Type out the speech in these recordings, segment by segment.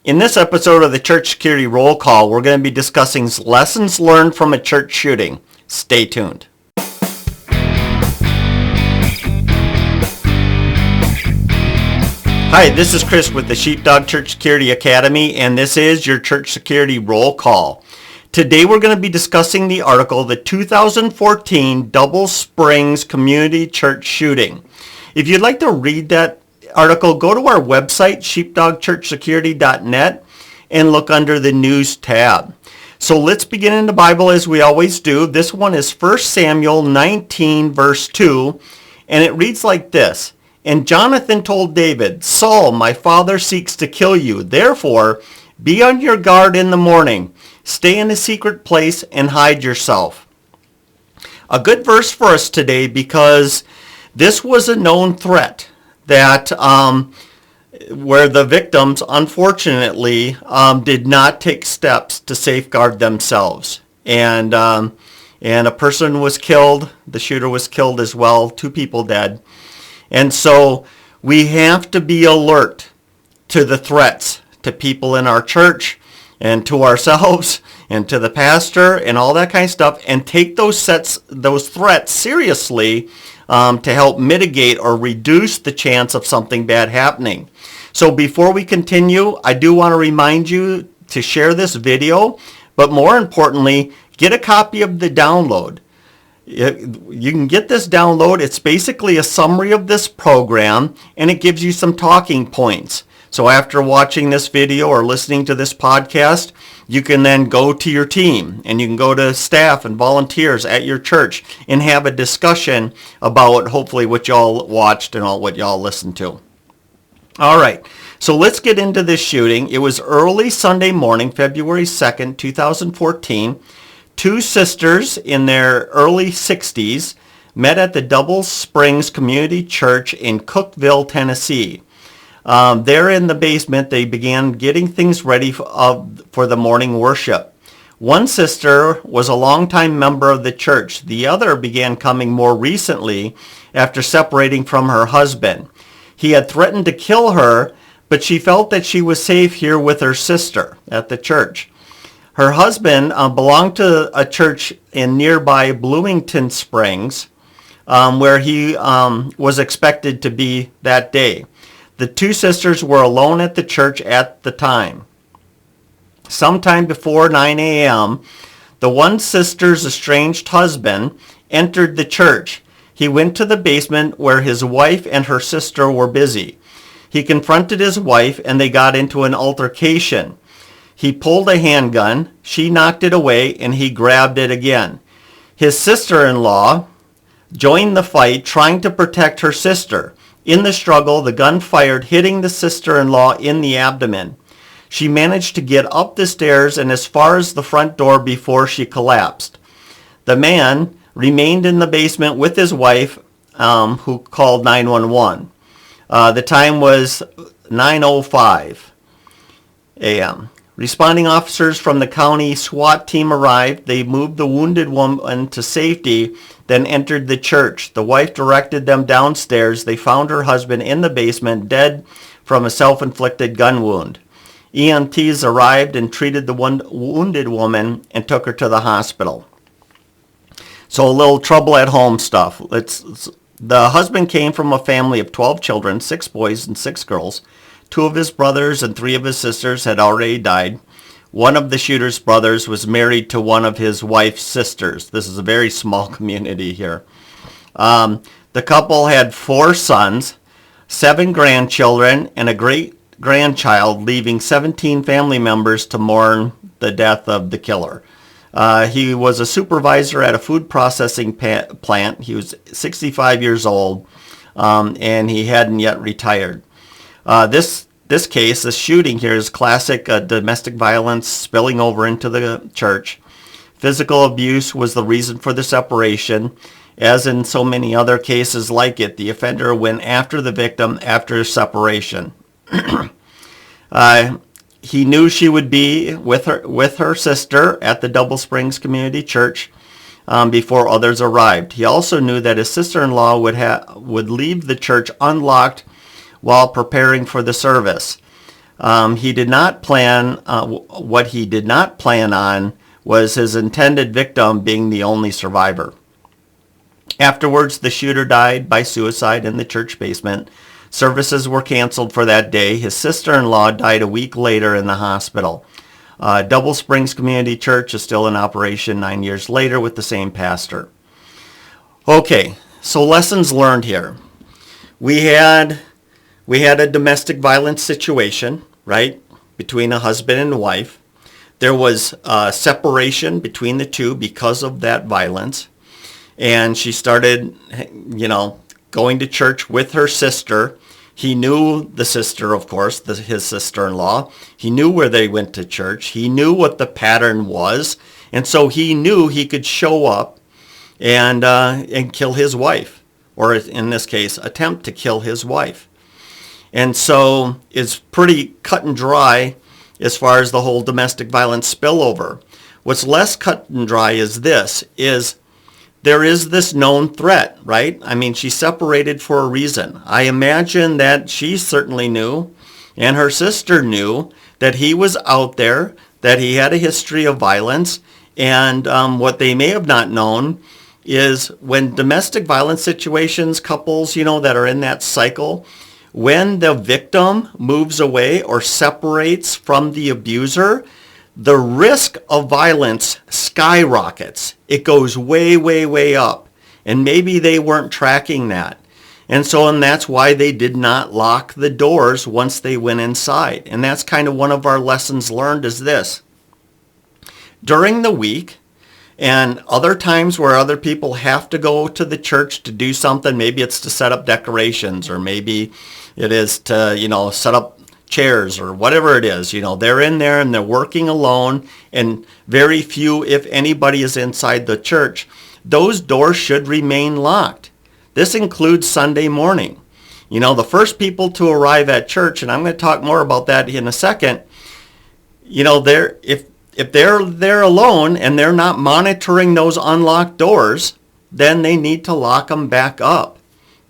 In this episode of the Church Security Roll Call, we're going to be discussing lessons learned from a church shooting. Stay tuned. Hi, this is Chris with the Sheepdog Church Security Academy, and this is your Church Security Roll Call. Today we're going to be discussing the article, The 2014 Double Springs Community Church Shooting. If you'd like to read that article, go to our website, sheepdogchurchsecurity.net, and look under the News tab. So let's begin in the Bible as we always do. This one is 1 Samuel 19, verse 2, and it reads like this. And Jonathan told David, Saul, my father seeks to kill you. Therefore, be on your guard in the morning. Stay in a secret place and hide yourself. A good verse for us today because this was a known threat that where the victims, unfortunately, did not take steps to safeguard themselves. And a person was killed. The shooter was killed as well. 2 people dead. And so we have to be alert to the threats to people in our church and to ourselves and to the pastor and all that kind of stuff, and take those threats seriously to help mitigate or reduce the chance of something bad happening. So before we continue, I do want to remind you to share this video, but more importantly, get a copy of the download. You can get this download. It's basically a summary of this program, and it gives you some talking points. So after watching this video or listening to this podcast, you can then go to your team and you can go to staff and volunteers at your church and have a discussion about hopefully what y'all watched and all what y'all listened to. All right, so let's get into this shooting. It was early Sunday morning, February 2nd, 2014. 2 sisters in their early 60s met at the Double Springs Community Church in Cookeville, Tennessee. There in the basement, they began getting things ready for the morning worship. One sister was a longtime member of the church. The other began coming more recently after separating from her husband. He had threatened to kill her, but she felt that she was safe here with her sister at the church. Her husband belonged to a church in nearby Bloomington Springs, where he was expected to be that day. The 2 sisters were alone at the church at the time. Sometime before 9 a.m., the one sister's estranged husband entered the church. He went to the basement where his wife and her sister were busy. He confronted his wife and they got into an altercation. He pulled a handgun, she knocked it away, and he grabbed it again. His sister-in-law joined the fight, trying to protect her sister. In the struggle, the gun fired, hitting the sister-in-law in the abdomen. She managed to get up the stairs and as far as the front door before she collapsed. The man remained in the basement with his wife, who called 911. The time was 9:05 a.m. Responding officers from the county SWAT team arrived. They moved the wounded woman to safety, then entered the church. The wife directed them downstairs. They found her husband in the basement, dead from a self-inflicted gun wound. EMTs arrived and treated the wounded woman and took her to the hospital. So a little trouble at home stuff. The husband came from a family of 12 children, 6 boys and 6 girls. 2 of his brothers and 3 of his sisters had already died. One of the shooter's brothers was married to one of his wife's sisters. This is a very small community here. The couple had 4 sons, 7 grandchildren, and a great-grandchild, leaving 17 family members to mourn the death of the killer. He was a supervisor at a food processing plant. He was 65 years old, and he hadn't yet retired. This case, the shooting here, is classic domestic violence spilling over into the church. Physical abuse was the reason for the separation. As in so many other cases like it, the offender went after the victim after separation. He knew she would be with her sister at the Double Springs Community Church before others arrived. He also knew that his sister-in-law would leave the church unlocked while preparing for the service. He did not plan, what he did not plan on was his intended victim being the only survivor. Afterwards, the shooter died by suicide in the church basement. Services were canceled for that day. His sister-in-law died a week later in the hospital. Double Springs Community Church is still in operation 9 years later with the same pastor. Okay, so lessons learned here. We had a domestic violence situation, right, between a husband and wife. There was separation between the two because of that violence. And she started, going to church with her sister. He knew the sister, of course, his sister-in-law. He knew where they went to church. He knew what the pattern was. And so he knew he could show up and kill his wife, or in this case, attempt to kill his wife. And so it's pretty cut and dry as far as the whole domestic violence spillover. What's less cut and dry is there is this known threat, right? I mean, she separated for a reason. I imagine that she certainly knew, and her sister knew, that he was out there, that he had a history of violence, and what they may have not known is when domestic violence situations, couples, that are in that cycle, when the victim moves away or separates from the abuser, the risk of violence skyrockets. It goes way, way, way up. And maybe they weren't tracking that. And that's why they did not lock the doors once they went inside. And that's kind of one of our lessons learned is this. During the week, and other times where other people have to go to the church to do something, maybe it's to set up decorations, or maybe it is to, set up chairs or whatever it is, they're in there and they're working alone, and very few, if anybody, is inside the church. Those doors should remain locked. This includes Sunday morning. The first people to arrive at church, and I'm going to talk more about that in a second, if they're there alone and they're not monitoring those unlocked doors, then they need to lock them back up,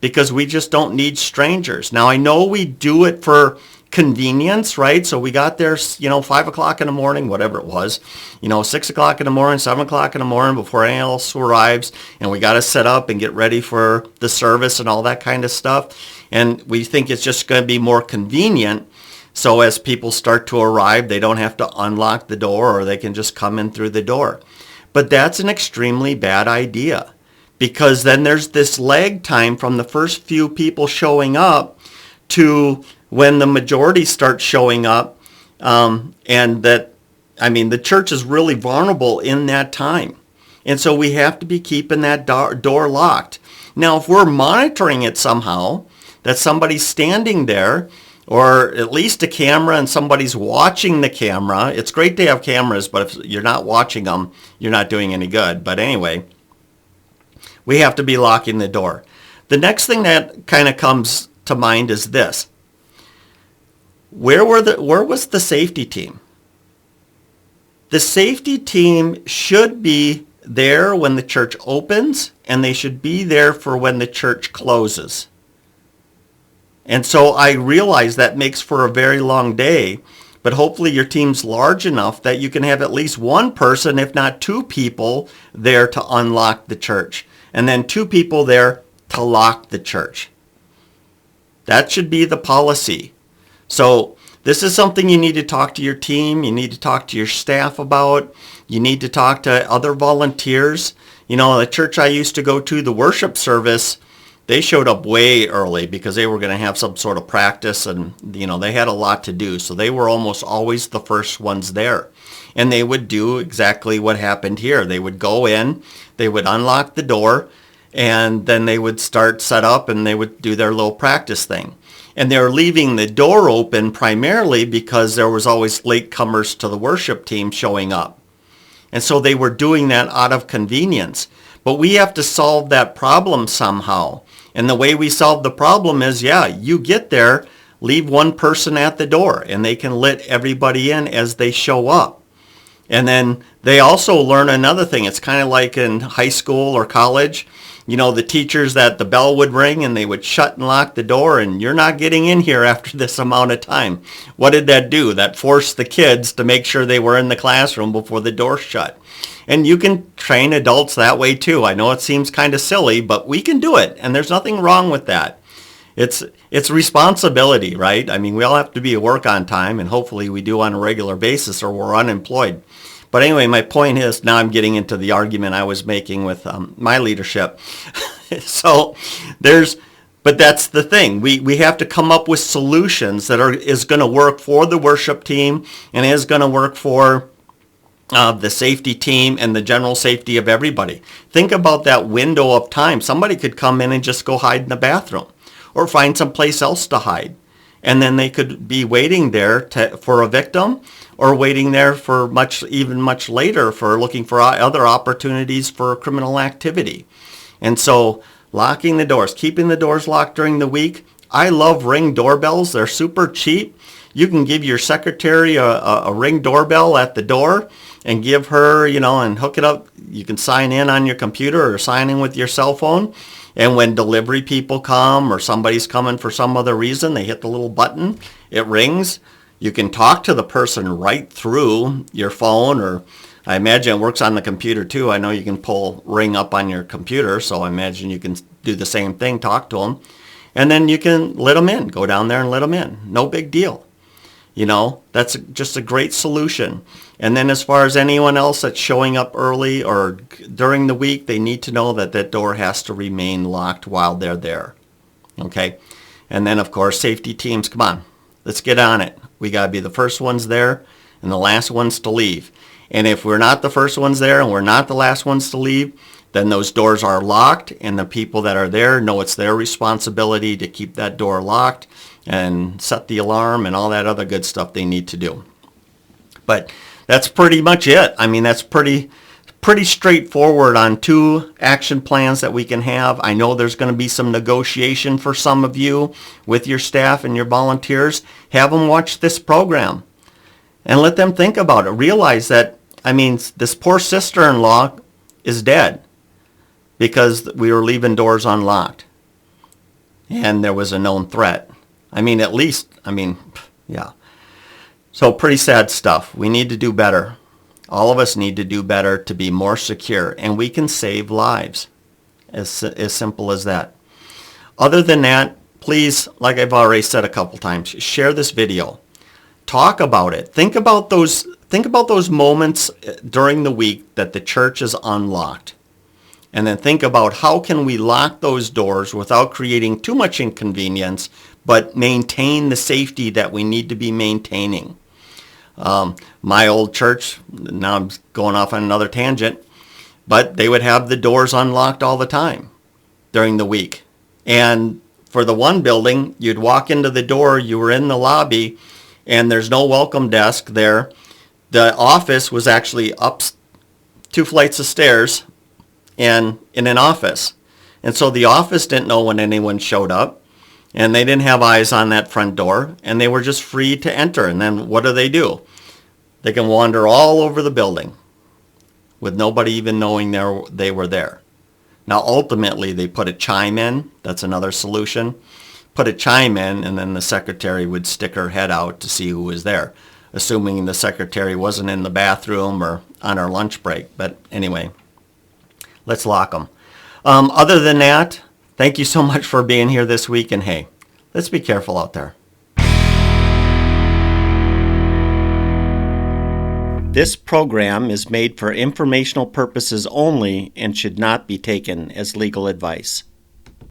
because we just don't need strangers. Now, I know we do it for convenience, right? So we got there, 5 o'clock in the morning, whatever it was, 6 o'clock in the morning, 7 o'clock in the morning before anyone else arrives, and we got to set up and get ready for the service and all that kind of stuff. And we think it's just going to be more convenient. So as people start to arrive, they don't have to unlock the door, or they can just come in through the door. But that's an extremely bad idea, because then there's this lag time from the first few people showing up to when the majority starts showing up, the church is really vulnerable in that time. And so we have to be keeping that door locked. Now, if we're monitoring it somehow, that somebody's standing there, or at least a camera, and somebody's watching the camera. It's great to have cameras, but if you're not watching them, you're not doing any good. But anyway, we have to be locking the door. The next thing that kind of comes to mind is this. Where was the safety team? The safety team should be there when the church opens, and they should be there for when the church closes. And so I realize that makes for a very long day, but hopefully your team's large enough that you can have at least one person, if not two people, there to unlock the church, and then two people there to lock the church. That should be the policy. So this is something you need to talk to your team, you need to talk to your staff about, you need to talk to other volunteers. The church I used to go to, the worship service, they showed up way early because they were going to have some sort of practice, and they had a lot to do. So they were almost always the first ones there. And they would do exactly what happened here. They would go in, they would unlock the door, and then they would start set up, and they would do their little practice thing. And they were leaving the door open primarily because there was always latecomers to the worship team showing up. And so they were doing that out of convenience. But we have to solve that problem somehow. And the way we solve the problem is, you get there, leave one person at the door, and they can let everybody in as they show up. And then they also learn another thing. It's kind of like in high school or college. The teachers that the bell would ring and they would shut and lock the door and you're not getting in here after this amount of time. What did that do? That forced the kids to make sure they were in the classroom before the door shut. And you can train adults that way too. I know it seems kind of silly, but we can do it. And there's nothing wrong with that. It's responsibility, right? I mean, we all have to be at work on time, and hopefully we do on a regular basis or we're unemployed. But anyway, my point is, now I'm getting into the argument I was making with my leadership. But that's the thing. We have to come up with solutions that is going to work for the worship team and is going to work for the safety team and the general safety of everybody. Think about that window of time. Somebody could come in and just go hide in the bathroom or find someplace else to hide. And then they could be waiting there for a victim, or waiting there for much later for looking for other opportunities for criminal activity. And so locking the doors, keeping the doors locked during the week. I love Ring doorbells. They're super cheap. You can give your secretary a Ring doorbell at the door and give her, and hook it up. You can sign in on your computer or sign in with your cell phone. And when delivery people come or somebody's coming for some other reason, they hit the little button, it rings. You can talk to the person right through your phone, or I imagine it works on the computer too. I know you can pull Ring up on your computer, so I imagine you can do the same thing, talk to them. And then you can let them in, go down there and let them in. No big deal. That's just a great solution. And then as far as anyone else that's showing up early or during the week, they need to know that that door has to remain locked while they're there. Okay? And then, of course, safety teams, come on, let's get on it. We got to be the first ones there and the last ones to leave. And if we're not the first ones there and we're not the last ones to leave, then those doors are locked, and the people that are there know it's their responsibility to keep that door locked and set the alarm and all that other good stuff they need to do. But that's pretty much it. I mean, that's pretty straightforward on 2 action plans that we can have. I know there's going to be some negotiation for some of you with your staff and your volunteers. Have them watch this program and let them think about it. Realize that, this poor sister-in-law is dead because we were leaving doors unlocked and there was a known threat. Yeah. So pretty sad stuff. We need to do better. All of us need to do better to be more secure, and we can save lives. As simple as that. Other than that, please, like I've already said a couple times, share this video. Talk about it. Think about those moments during the week that the church is unlocked. And then think about how can we lock those doors without creating too much inconvenience, but maintain the safety that we need to be maintaining. My old church, now I'm going off on another tangent, but they would have the doors unlocked all the time during the week. And for the one building, you'd walk into the door, you were in the lobby, and there's no welcome desk there. The office was actually up 2 flights of stairs and in an office. And so the office didn't know when anyone showed up, and they didn't have eyes on that front door, and they were just free to enter. And then what do? They can wander all over the building with nobody even knowing they were there. Now, ultimately, they put a chime in. That's another solution. Put a chime in, and then the secretary would stick her head out to see who was there, assuming the secretary wasn't in the bathroom or on her lunch break. But anyway, let's lock them. Other than that, thank you so much for being here this week, and hey, let's be careful out there. This program is made for informational purposes only and should not be taken as legal advice.